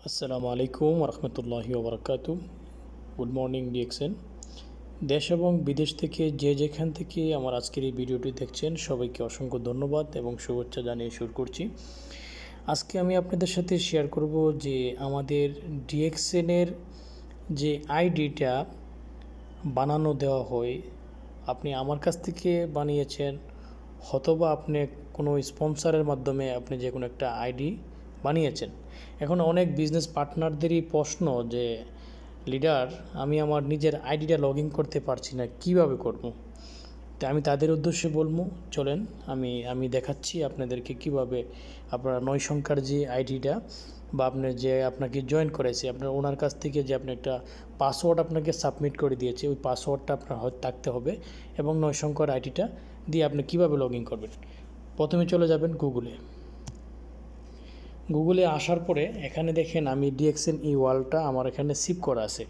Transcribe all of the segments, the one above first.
আসসালামু আলাইকুম রহমতুল্লাহি ওবরাকাতু। Good morning DXN. দেশ এবং বিদেশ থেকে যে যেখান থেকে আমার আজকের এই ভিডিওটি দেখছেন সবাইকে অসংখ্য ধন্যবাদ এবং শুভেচ্ছা জানিয়ে শুরু করছি। আজকে আমি আপনাদের সাথে শেয়ার করব যে আমাদের ডিএক্সএনের যে আইডিটা বানানো দেওয়া হয়, আপনি আমার কাছ থেকে বানিয়েছেন অথবা আপনি কোনো স্পন্সরের মাধ্যমে আপনি যে কোনো একটা আইডি বানিয়েছেন। এখন অনেক বিজনেস পার্টনারদেরই প্রশ্ন যে লিডার, আমি আমার নিজের আইডিটা লগ ইন করতে পারছি না, কিভাবে করব। তো আমি তাদের উদ্দেশ্যে বলবো, চলেন আমি দেখাচ্ছি আপনাদেরকে কিভাবে আপনার 9 সংখ্যার যে আইডিটা বা আপনার যে আপনাকে জয়েন করেছে আপনার ওনার কাছ থেকে যে আপনি একটা পাসওয়ার্ড আপনাকে সাবমিট করে দিয়েছে, ওই পাসওয়ার্ডটা আপনার থাকতে হবে এবং 9 সংখ্যার আইডিটা দিয়ে আপনি কিভাবে লগ ইন করবেন। প্রথমে চলে যাবেন গুগলে আসার পরে এখানে দেখেন আমি ডিএক্সএন ই ওয়ালটা আমার এখানে সেভ করা আছে।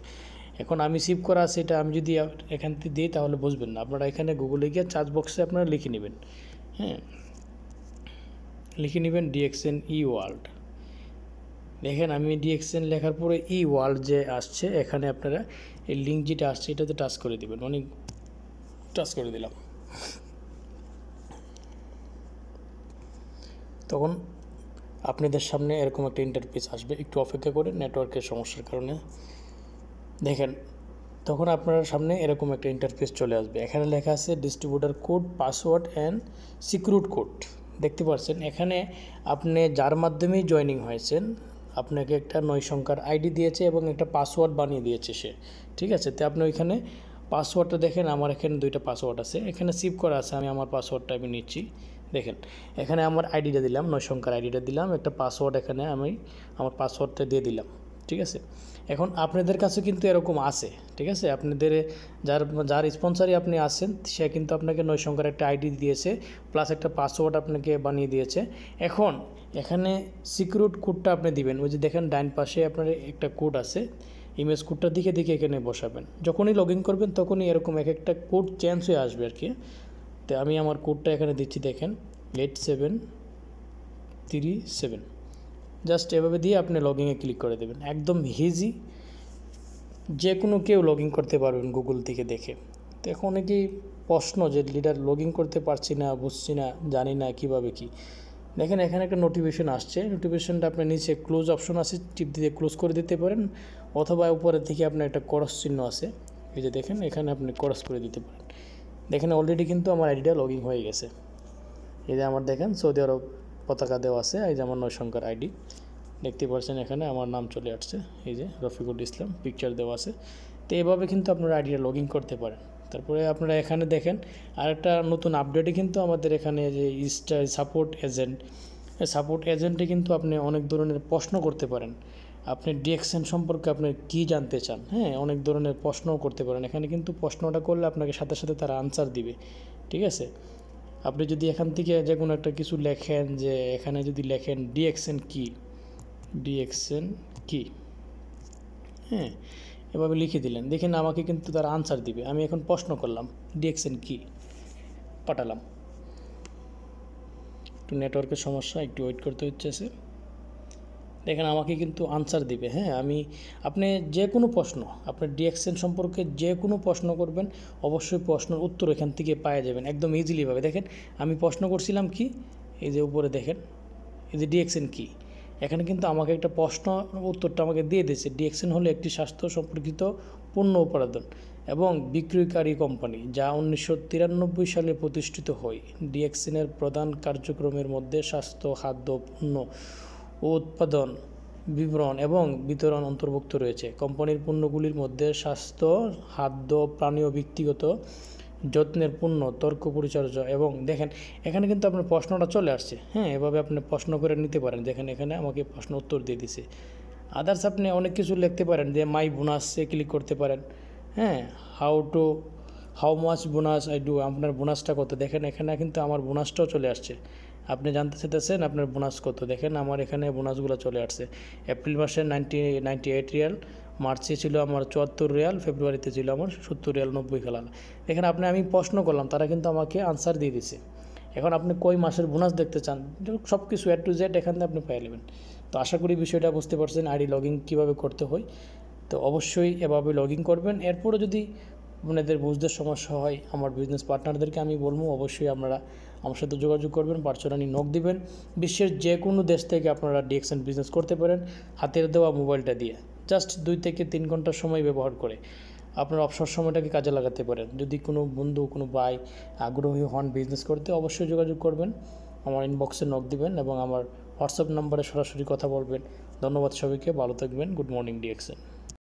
এখন আমি সেভ করা আছে, এটা আমি যদি এখান থেকে দিই তাহলে বুঝবেন না। আপনারা এখানে গুগলে গিয়ে সার্চ বক্সে আপনারা লিখে নেবেন, হ্যাঁ, লিখে নেবেন ডিএক্সএন ই ওয়ার্ল্ড। দেখেন আমি ডিএক্সএন লেখার পরে ই ওয়ার্ল্ড যে আসছে, এখানে আপনারা এই লিঙ্ক যেটা আসছে এটাতে টাচ করে দেবেন। অনেক টাচ করে দিলাম, তখন আপনাদের সামনে এরকম একটা ইন্টারফেস আসবে। একটু অপেক্ষা করে, নেটওয়ার্কের সমস্যার কারণে দেখেন, তখন আপনার সামনে এরকম একটা ইন্টারফেস চলে আসবে। এখানে লেখা আছে distributor code, password and সিকিউরিট code. দেখতে পাচ্ছেন এখানে আপনি যার মাধ্যমেই জয়েনিং হয়েছেন আপনাকে একটা 9 সংখ্যার আইডি দিয়েছে এবং একটা পাসওয়ার্ড বানিয়ে দিয়েছে সে, ঠিক আছে। তো আপনি ওইখানে পাসওয়ার্ডটা দেখেন, আমার এখানে 2টা পাসওয়ার্ড আছে, এখানে সেভ করা আছে। আমি আমার পাসওয়ার্ডটা আমি নিচ্ছি। দেখেন এখানে আমার আইডিটা দিলাম, 9 সংখ্যার আইডিটা দিলাম, একটা পাসওয়ার্ড এখানে আমি আমার পাসওয়ার্ডটা দিয়ে দিলাম, ঠিক আছে। এখন আপনাদের কাছে কিন্তু এরকম আছে, ঠিক আছে। আপনাদের যার স্পন্সারই আপনি আছেন সে কিন্তু আপনাকে 9 সংখ্যার একটা আইডি দিয়েছে প্লাস একটা পাসওয়ার্ড আপনাকে বানিয়ে দিয়েছে। এখন এখানে সিকিউরিট কোডটা আপনি দিবেন। ওই যে দেখেন ডাইন পাশে আপনার একটা কোড আছে, ইমেজ কোডটা দিকে এখানে বসাবেন। যখনই লগ ইন করবেন তখনই এরকম এক একটা কোড চেঞ্জ হয়ে আসবে আর কি। তো আমি আমার কোডটা এখানে দিচ্ছি, দেখেন 8737। জাস্ট এভাবে দিয়ে আপনি লগইনে ক্লিক করে দেবেন, একদম ইজি, যে কোনো কেউ লগ ইন করতে পারবেন গুগল থেকে দেখে। তো এখন অনেকেই প্রশ্ন যে লিডার লগ ইন করতে পারছি না, বুঝছি না, জানি না কীভাবে কী। দেখেন এখানে একটা নোটিফিকেশন আসছে, নোটিফিকেশনটা আপনার নিচে ক্লোজ অপশন আছে, টিপ দিয়ে ক্লোজ করে দিতে পারেন, অথবা উপরের থেকে আপনার একটা ক্রস চিহ্ন আছে, এই যে দেখেন এখানে আপনি ক্রস করে দিতে পারেন। দেখেন অলরেডি কিন্তু আমার আইডিটা লগ ইন হয়ে গেছে। এই যে আমার দেখেন সৌদি আরব পতাকা দেওয়া আছে, এই যে আমার 9 সংখ্যার আইডি দেখতে পাচ্ছেন, এখানে আমার নাম চলে আসছে, এই যে রফিকুল ইসলাম পিকচার দেওয়া আছে। তো এইভাবে কিন্তু আপনারা আইডিটা লগ ইন করতে পারেন। তারপরে আপনারা এখানে দেখেন আরেকটা নতুন আপডেটে কিন্তু আমাদের এখানে যে সাপোর্ট এজেন্টে কিন্তু আপনি অনেক ধরনের প্রশ্ন করতে পারেন। আপনি ডিএক্সএন সম্পর্কে আপনি কী জানতে চান, হ্যাঁ, অনেক ধরনের প্রশ্নও করতে পারেন। এখানে কিন্তু প্রশ্নটা করলে আপনাকে সাথে সাথে তারা আনসার দিবে, ঠিক আছে। আপনি যদি এখান থেকে যে কোনো একটা কিছু লেখেন, যে এখানে যদি লেখেন ডিএক্সএন কি, হ্যাঁ, এভাবে লিখে দিলেন, দেখেন আমাকে কিন্তু তারা আনসার দিবে। আমি এখন প্রশ্ন করলাম ডিএক্সএন কি, পাঠালাম। একটু নেটওয়ার্কের সমস্যা, একটু ওয়েট করতে হচ্ছে। দেখেন আমাকে কিন্তু আনসার দিবে, হ্যাঁ। আপনি যে কোনো প্রশ্ন, আপনার ডিএক্সএন সম্পর্কে যে কোনো প্রশ্ন করবেন, অবশ্যই প্রশ্নের উত্তর এখান থেকে পাওয়া যাবেন একদম ইজিলিভাবে। দেখেন আমি প্রশ্ন করছিলাম কি, এই যে উপরে দেখেন এই যে ডিএক্সএন কি, এখানে কিন্তু আমাকে একটা প্রশ্ন উত্তরটা আমাকে দিয়ে দিয়েছে। ডিএক্সএন হলো একটি স্বাস্থ্য সম্পর্কিত পণ্য উৎপাদন এবং বিক্রয়কারী কোম্পানি যা 1993 সালে প্রতিষ্ঠিত হয়। ডিএক্সএনের প্রধান কার্যক্রমের মধ্যে স্বাস্থ্য, খাদ্য, পণ্য উৎপাদন, বিপণন এবং বিতরণ অন্তর্ভুক্ত রয়েছে। কোম্পানির পণ্যগুলির মধ্যে স্বাস্থ্য, খাদ্য, প্রাণীয় ব্যক্তিগত যত্নের পণ্য, তর্ক পরিচর্যা এবং দেখেন এখানে কিন্তু আপনার প্রশ্নটা চলে আসছে, হ্যাঁ। এভাবে আপনি প্রশ্ন করে নিতে পারেন। দেখেন এখানে আমাকে প্রশ্ন উত্তর দিয়ে দিছে। আদার্স আপনি অনেক কিছু লিখতে পারেন, যে মাই বোনাসে ক্লিক করতে পারেন, হ্যাঁ, how much bonus I do, আপনার বোনাসটা কত। দেখেন এখানে কিন্তু আমার বোনাসটাও চলে আসছে। আপনি জানতে চাইতেছেন আপনার বোনাস কত, দেখেন আমার এখানে বোনাসগুলো চলে আসছে। এপ্রিল মাসে 98 রিয়াল, মার্চে ছিল আমার 74 রিয়াল, ফেব্রুয়ারিতে ছিল আমার 70 রিয়াল 90 খেলা। এখানে আমি প্রশ্ন করলাম, তারা কিন্তু আমাকে আনসার দিয়ে দিছে। এখন আপনি কয় মাসের বোনাস দেখতে চান, সব কিছু টু জেড এখান থেকে আপনি পেয়ে নেবেন। তো আশা করি বিষয়টা বুঝতে পারছেন আইডি লগইন কীভাবে করতে হয়। তো অবশ্যই এভাবে লগ ইন করবেন। এরপরে যদি আপনাদের বুঝতে সমস্যা হয়, আমার বিজনেস পার্টনারদেরকে আমি বলবো অবশ্যই আপনারা আমার সাথে যোগাযোগ করবেন, পার্সোনালি নক দিবেন। বিশ্বের যে কোনো দেশ থেকে আপনারা ডিএক্সএন বিজনেস করতে পারেন হাতের দেওয়া মোবাইলটা দিয়ে, জাস্ট 2 থেকে 3 ঘন্টার সময় ব্যবহার করে আপনার অবসর সময়টাকে কাজে লাগাতে পারেন। যদি কোনো বন্ধু কোনো ভাই আগ্রহী হন বিজনেস করতে, অবশ্যই যোগাযোগ করবেন, আমার ইনবক্সে নক দিবেন এবং আমার হোয়াটসঅ্যাপ নাম্বারে সরাসরি কথা বলবেন। ধন্যবাদ সবাইকে, ভালো থাকবেন। Good morning DXN.